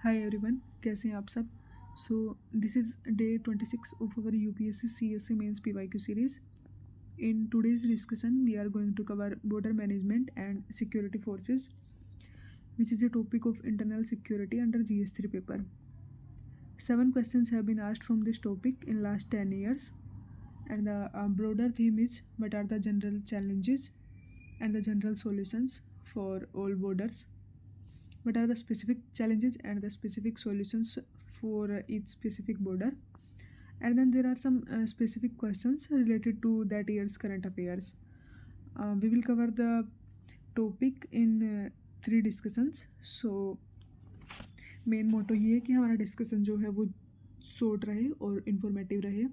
Hi everyone, कैसे हैं आप सब। So this is day 26 of our UPSC CSE mains PYQ series. In today's discussion, we are going to cover border management and security forces, which is a topic of internal security under GS3 paper. 7 questions have been asked from this topic in last 10 years, and the broader theme is what are the general challenges and the general solutions for all borders. What are the specific challenges and the specific solutions for each specific border, and then there are some specific questions related to that year's current affairs. We will cover the topic in 3 discussions. So main motto ये है कि हमारा discussion जो है वो short रहे और informative रहे.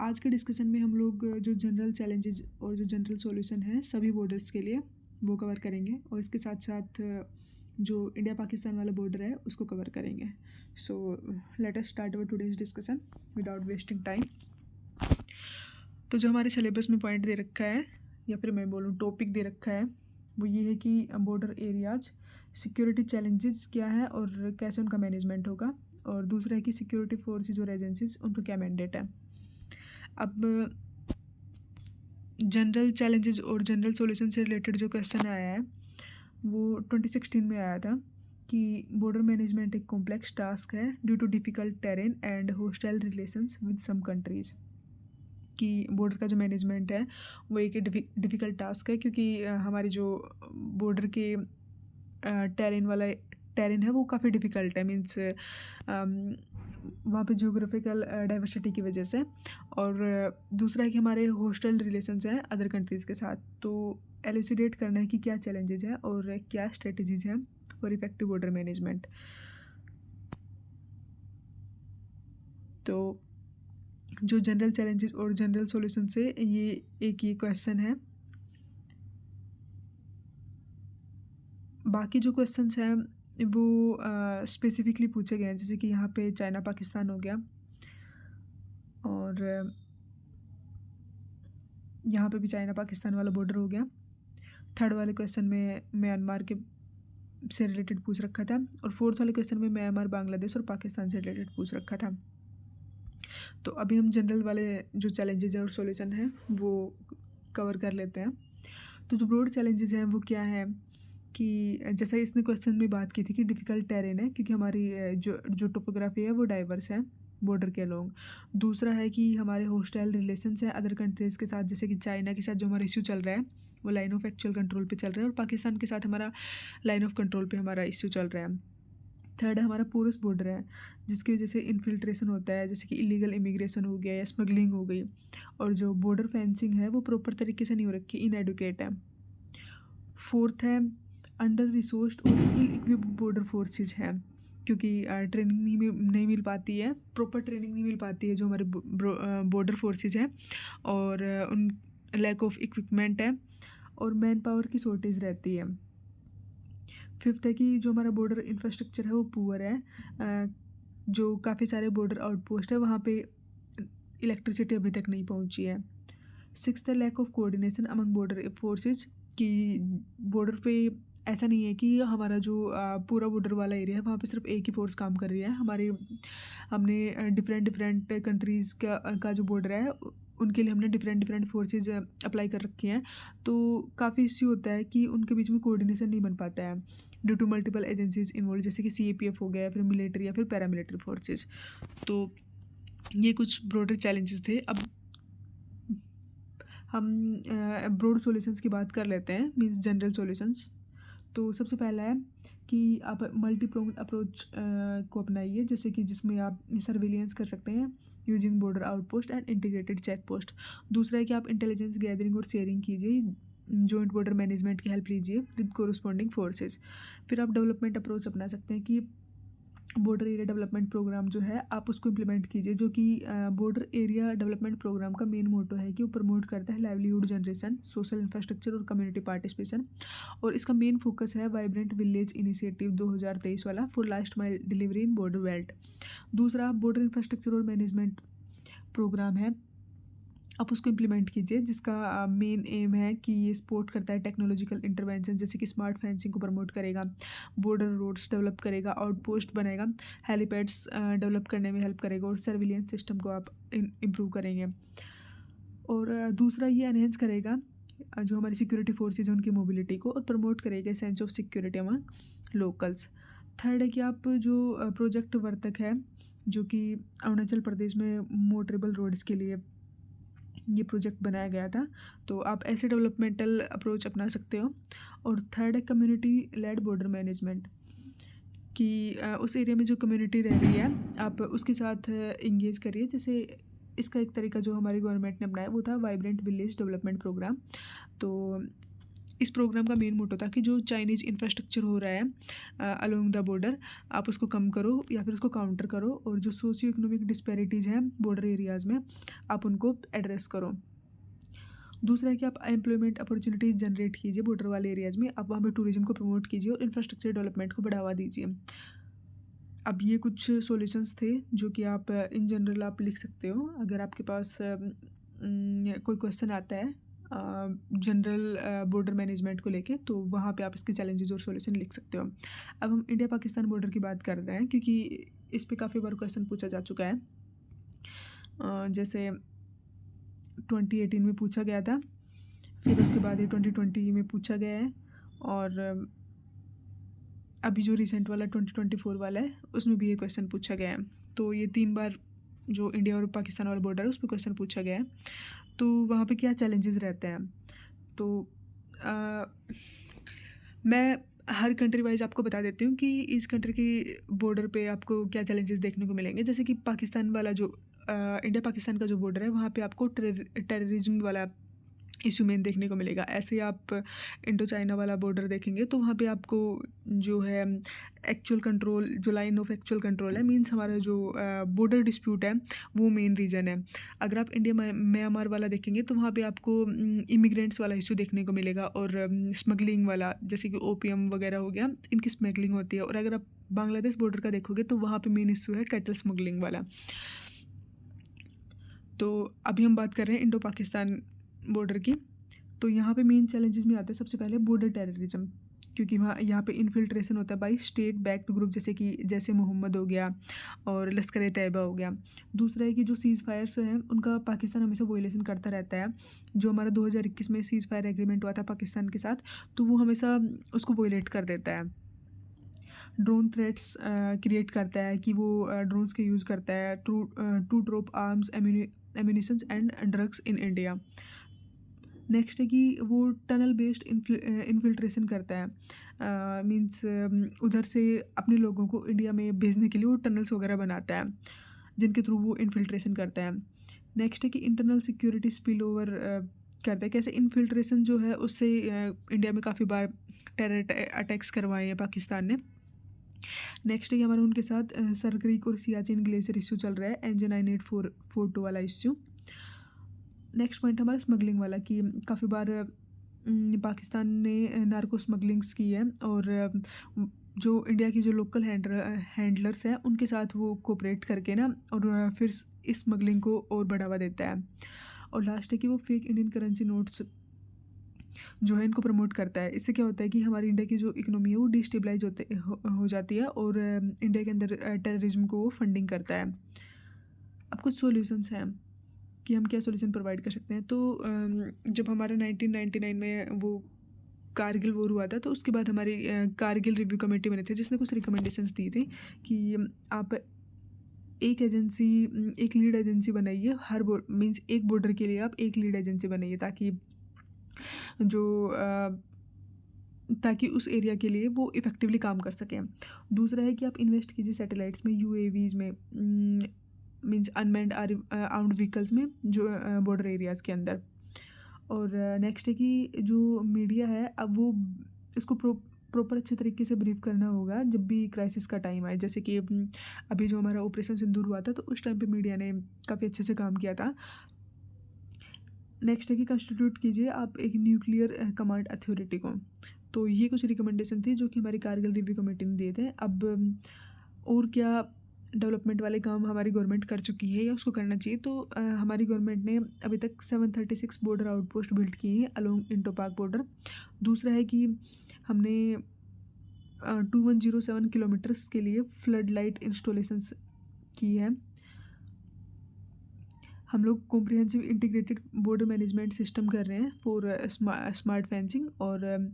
आज के डिस्कशन में हम लोग जो जनरल चैलेंजेस और जो जनरल सॉल्यूशन है सभी बॉर्डर्स के लिए वो कवर करेंगे, और इसके साथ साथ जो इंडिया पाकिस्तान वाला बॉर्डर है उसको कवर करेंगे. So let us start our today's discussion without wasting time. तो जो हमारे सिलेबस में पॉइंट दे रखा है, या फिर मैं बोलूँ टॉपिक दे रखा है, वो ये है कि बॉर्डर एरियाज सिक्योरिटी चैलेंजेस क्या है और कैसे उनका मैनेजमेंट होगा, और दूसरा है कि सिक्योरिटी फोर्सेज और एजेंसीज उनका क्या मैंडेट है. अब जनरल चैलेंजेस और जनरल सॉल्यूशन से रिलेटेड जो क्वेश्चन आया है वो 2016 में आया था कि बॉर्डर मैनेजमेंट एक कॉम्प्लेक्स टास्क है due to difficult terrain and hostile relations with some countries. कि बॉर्डर का जो मैनेजमेंट है वो एक डिफ़िकल्ट टास्क है, क्योंकि हमारी जो बॉर्डर के टेरेन है वो काफ़ी डिफ़िकल्ट है. मीन्स वहाँ पे जियोग्राफिकल डाइवर्सिटी की वजह से, और दूसरा है कि हमारे होस्टल रिलेशंस हैं अदर कंट्रीज़ के साथ. तो एलुसिडेट करना है कि क्या चैलेंजेज हैं और क्या स्ट्रेटजीज हैं फॉर इफेक्टिव बॉर्डर मैनेजमेंट. तो जो जनरल चैलेंजेस और जनरल सॉल्यूशन से ये क्वेश्चन है. बाकी जो क्वेश्चंस हैं वो स्पेसिफिकली पूछे गए हैं, जैसे कि यहाँ पे चाइना पाकिस्तान हो गया, और यहाँ पे भी चाइना पाकिस्तान वाला बॉर्डर हो गया. थर्ड वाले क्वेश्चन में म्यांमार के से रिलेटेड पूछ रखा था, और फोर्थ वाले क्वेश्चन में म्यांमार, बांग्लादेश और पाकिस्तान से रिलेटेड पूछ रखा था. तो अभी हम जनरल वाले जो चैलेंजेज और सॉल्यूशन हैं वो कवर कर लेते हैं. तो जो ब्रॉड चैलेंजेज हैं वो क्या है कि जैसा इसने क्वेश्चन में बात की थी कि डिफ़िकल्ट टेरेन है, क्योंकि हमारी जो टोपोग्राफी है वो डाइवर्स है बॉर्डर के अलोंग. दूसरा है कि हमारे होस्टाइल रिलेशंस हैं अदर कंट्रीज़ के साथ, जैसे कि चाइना के साथ जो हमारा इशू चल रहा है वो लाइन ऑफ एक्चुअल कंट्रोल पे चल रहा है, और पाकिस्तान के साथ हमारा लाइन ऑफ कंट्रोल पे हमारा इशू चल रहा है. थर्ड हमारा पोरस बॉर्डर है, जिसकी वजह से इन्फिल्ट्रेशन होता है, जैसे कि इलीगल इमिग्रेशन हो गया या स्मगलिंग हो गई, और जो बॉर्डर फेंसिंग है वो प्रॉपर तरीके से नहीं हो रखी, इनएडुकेट है. फोर्थ है अंडर रिसोर्स्ड और इल इक्विप्ड बॉर्डर फोर्सेज हैं, क्योंकि ट्रेनिंग नहीं मिल पाती है, प्रॉपर ट्रेनिंग नहीं मिल पाती है जो हमारे बॉर्डर फोर्सेज हैं, और उन लैक ऑफ इक्विपमेंट है, और मैन पावर की शॉर्टेज रहती है. फिफ्थ है कि जो हमारा बॉर्डर इंफ्रास्ट्रक्चर है वो पुअर है, जो काफ़ी सारे बॉर्डर आउटपोस्ट है वहाँ पे इलेक्ट्रिसिटी अभी तक नहीं पहुँची है. सिक्स्थ है lack of coordination among border forces, कि बॉर्डर पे ऐसा नहीं है कि हमारा जो पूरा बॉर्डर वाला एरिया है वहाँ पे सिर्फ एक ही फोर्स काम कर रही है. हमने डिफरेंट कंट्रीज़ का जो बॉर्डर है उनके लिए हमने डिफरेंट फोर्सेज अप्लाई कर रखी हैं. तो काफ़ी इश्यू होता है कि उनके बीच में कोऑर्डिनेशन नहीं बन पाता है due to multiple agencies involve, जैसे कि CAPF हो गया, या फिर मिलिट्री या फिर पैरामिलिट्री फोर्सेज. तो ये कुछ ब्रॉडर चैलेंजेस थे. अब हम ब्रॉड सॉल्यूशंस की बात कर लेते हैं, मींस जनरल सॉल्यूशंस. तो सबसे पहला है कि आप मल्टी प्रोंग्ड अप्रोच को अपनाइए, जैसे कि जिसमें आप सर्विलियंस कर सकते हैं using border outpost and integrated check post. दूसरा है कि आप इंटेलिजेंस गैदरिंग और शेयरिंग कीजिए, जॉइंट बॉर्डर मैनेजमेंट की हेल्प लीजिए विद कोरस्पॉन्डिंग फोर्सेज. फिर आप डेवलपमेंट अप्रोच अपना सकते हैं कि बॉर्डर एरिया डेवलपमेंट प्रोग्राम जो है आप उसको इम्प्लीमेंट कीजिए, जो कि बॉर्डर एरिया डेवलपमेंट प्रोग्राम का मेन मोटो है कि वो प्रमोट करता है लाइवलीहुड जनरेशन, सोशल इंफ्रास्ट्रक्चर और कम्युनिटी पार्टिसिपेशन. और इसका मेन फोकस है वाइब्रेंट विलेज इनिशिएटिव 2023 वाला for last mile delivery in border belt. दूसरा बॉर्डर इंफ्रास्ट्रक्चर और मैनेजमेंट प्रोग्राम है आप उसको इम्प्लीमेंट कीजिए, जिसका मेन एम है कि ये सपोर्ट करता है टेक्नोलॉजिकल इंटरवेंशन, जैसे कि स्मार्ट फेंसिंग को प्रमोट करेगा, बॉर्डर रोड्स डेवलप करेगा, आउटपोस्ट बनाएगा, हेलीपैड्स डेवलप करने में हेल्प करेगा, और सर्विलियंस सिस्टम को आप इम्प्रूव करेंगे। और दूसरा ये एनहेंस करेगा जो हमारी सिक्योरिटी फोर्सेज हैं उनकी मोबिलिटी को, और प्रमोट करेगा sense of security among locals. Third है कि आप जो प्रोजेक्ट वर्तक है, जो कि अरुणाचल प्रदेश में मोटरेबल रोड्स के लिए ये प्रोजेक्ट बनाया गया था, तो आप ऐसे डेवलपमेंटल अप्रोच अपना सकते हो। और थर्ड है कम्युनिटी लेड बॉर्डर मैनेजमेंट, कि उस एरिया में जो कम्युनिटी रह रही है आप उसके साथ इंगेज करिए। जैसे इसका एक तरीका जो हमारी गवर्नमेंट ने अपनाया वो था वाइब्रेंट विलेज डेवलपमेंट प्रोग्राम। तो इस प्रोग्राम का मेन मोटो था कि जो चाइनीज़ इंफ्रास्ट्रक्चर हो रहा है अलोंग द बॉर्डर, आप उसको कम करो या फिर उसको काउंटर करो, और जो सोशियो इकोनॉमिक डिस्पैरिटीज़ हैं बॉर्डर एरियाज़ में आप उनको एड्रेस करो। दूसरा है कि आप एम्प्लॉयमेंट अपॉर्चुनिटीज़ जनरेट कीजिए बॉर्डर वाले एरियाज़ में, आप वहाँ पे टूरिज्म को प्रमोट कीजिए और इंफ्रास्ट्रक्चर डेवलपमेंट को बढ़ावा दीजिए। अब ये कुछ सॉल्यूशंस थे जो कि आप इन जनरल आप लिख सकते हो। अगर आपके पास कोई क्वेश्चन आता है जनरल बॉर्डर मैनेजमेंट को लेके, तो वहाँ पे आप इसके चैलेंजेस और सॉल्यूशन लिख सकते हो। अब हम इंडिया पाकिस्तान बॉर्डर की बात कर रहे हैं, क्योंकि इस पे काफ़ी बार क्वेश्चन पूछा जा चुका है। जैसे 2018 में पूछा गया था, फिर उसके बाद ये 2020 में पूछा गया है, और अभी जो रिसेंट वाला 2024 वाला है उसमें भी ये क्वेश्चन पूछा गया है। तो ये 3 बार जो इंडिया और पाकिस्तान वाला बॉर्डर है उस पर क्वेश्चन पूछा गया है। तो वहाँ पे क्या चैलेंजेस रहते हैं, तो मैं हर कंट्री वाइज आपको बता देती हूँ कि इस कंट्री की बॉर्डर पे आपको क्या चैलेंजेस देखने को मिलेंगे। जैसे कि पाकिस्तान वाला जो इंडिया पाकिस्तान का जो बॉर्डर है वहाँ पे आपको टेररिज्म वाला इशू मेन देखने को मिलेगा। ऐसे आप इंडो चाइना वाला बॉर्डर देखेंगे तो वहाँ पे आपको जो है एक्चुअल कंट्रोल, जो लाइन ऑफ एक्चुअल कंट्रोल है, मीन्स हमारा जो बॉर्डर डिस्प्यूट है वो मेन रीजन है। अगर आप इंडिया म्यांमार वाला देखेंगे तो वहाँ पे आपको इमिग्रेंट्स वाला इशू देखने को मिलेगा, और स्मगलिंग वाला, जैसे कि ओपीएम वगैरह हो गया, इनकी स्मगलिंग होती है। और अगर आप बांग्लादेश बॉर्डर का देखोगे तो वहाँ पे मेन इशू है कैटल स्मगलिंग वाला। तो अभी हम बात कर रहे हैं इंडो पाकिस्तान बॉर्डर की। तो यहाँ पे मेन चैलेंजेस में आते हैं सबसे पहले बॉर्डर टेररिज्म, क्योंकि वहाँ यहाँ पे इन्फिल्ट्रेशन होता है बाई स्टेट बैक्ड ग्रुप, जैसे मोहम्मद हो गया और लश्कर ए तैयबा हो गया। दूसरा है कि जो सीज़ फायर्स हैं उनका पाकिस्तान हमेशा वोलेशन करता रहता है। जो हमारा 2021 में सीज़ फायर एग्रीमेंट हुआ था पाकिस्तान के साथ, तो वो हमेशा उसको वोलेट कर देता है। ड्रोन थ्रेट्स क्रिएट करता है कि वो ड्रोन्स के यूज़ करता है to drop arms, ammunitions and drugs in India. Next है कि वो टनल बेस्ड इन्फिल्ट्रेशन करता है, मींस उधर से अपने लोगों को इंडिया में भेजने के लिए वो टनल्स वगैरह बनाता है जिनके थ्रू वो इन्फिल्ट्रेशन करता है। नेक्स्ट है कि इंटरनल सिक्योरिटी स्पिल ओवर करता है। कैसे इन्फिल्ट्रेशन जो है उससे इंडिया में काफ़ी बार टेरर अटैक्स करवाए हैं पाकिस्तान ने। नेक्स्ट है कि हमारा उनके साथ सरक्रीक और सियाचिन ग्लेशियर इशू चल रहा है, NJ 9842 वाला इशू। नेक्स्ट पॉइंट हमारा स्मगलिंग वाला, कि काफ़ी बार पाकिस्तान ने नार्को स्मगलिंग्स की है, और जो इंडिया की जो लोकल हैंडलर्स हैं उनके साथ वो कोऑपरेट करके ना, और फिर इस स्मगलिंग को और बढ़ावा देता है। और लास्ट है कि वो फेक इंडियन करेंसी नोट्स जो है इनको प्रमोट करता है। इससे क्या होता है कि हमारी इंडिया की जो इकोनॉमी है वो डिस्टेबलाइज हो जाती है, और इंडिया के अंदर टेररिज्म को वो फंडिंग करता है। अब कुछ सॉल्यूशंस हैं कि हम क्या सॉल्यूशन प्रोवाइड कर सकते हैं। तो जब हमारा 1999 में वो कारगिल वॉर हुआ था, तो उसके बाद हमारी कारगिल रिव्यू कमेटी बने थे जिसने कुछ रिकमेंडेशंस दी थी कि आप एक लीड एजेंसी बनाइए, हर मीन्स एक बॉर्डर के लिए आप एक लीड एजेंसी बनाइए, ताकि उस एरिया के लिए वो इफ़ेक्टिवली काम कर सकें। दूसरा है कि आप इन्वेस्ट कीजिए सैटेलाइट्स में, UAVs में, मीन्स अनमैन्ड आर्म्ड व्हीकल्स में, जो बॉर्डर एरियाज़ के अंदर। और नेक्स्ट है कि जो मीडिया है अब वो इसको प्रॉपर अच्छे तरीके से ब्रीफ करना होगा जब भी क्राइसिस का टाइम आए। जैसे कि अभी जो हमारा ऑपरेशन सिंदूर हुआ था तो उस टाइम पे मीडिया ने काफ़ी अच्छे से काम किया था। नेक्स्ट है कि कंस्टिट्यूट कीजिए आप एक न्यूक्लियर कमांड अथॉरिटी को। तो ये कुछ रिकमेंडेशन थी जो कि हमारी कारगिल रिव्यू कमेटी ने दिए थे। अब और क्या डेवलपमेंट वाले काम हमारी गवर्नमेंट कर चुकी है या उसको करना चाहिए। तो हमारी गवर्नमेंट ने अभी तक 736 बॉर्डर आउटपोस्ट बिल्ड किए हैं अलोंग इंडो पाक बॉर्डर। दूसरा है कि हमने 2107 किलोमीटर्स के लिए फ्लड लाइट इंस्टॉलेशंस की है। हम लोग comprehensive integrated border management system कर रहे हैं फॉर स्मार्ट फेंसिंग, और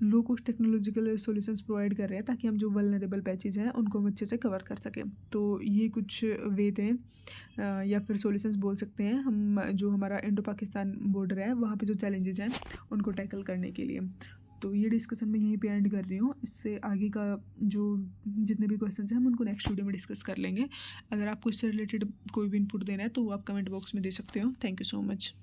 low cost technological solutions provide कर रहे हैं ताकि हम जो वल्नरेबल पैचेज हैं उनको हम अच्छे से कवर कर सकें। तो ये कुछ वे थे या फिर सॉल्यूशंस बोल सकते हैं हम, जो हमारा इंडो पाकिस्तान बॉर्डर है वहाँ पे जो चैलेंजेस हैं उनको टैकल करने के लिए। तो ये डिस्कशन मैं यहीं पे एंड कर रही हूँ। इससे आगे का जो जितने भी क्वेश्चंस हैं हम उनको नेक्स्ट वीडियो में डिस्कस कर लेंगे। अगर आपको इससे रिलेटेड कोई भी इनपुट देना है तो वो आप कमेंट बॉक्स में दे सकते हो। Thank you so much.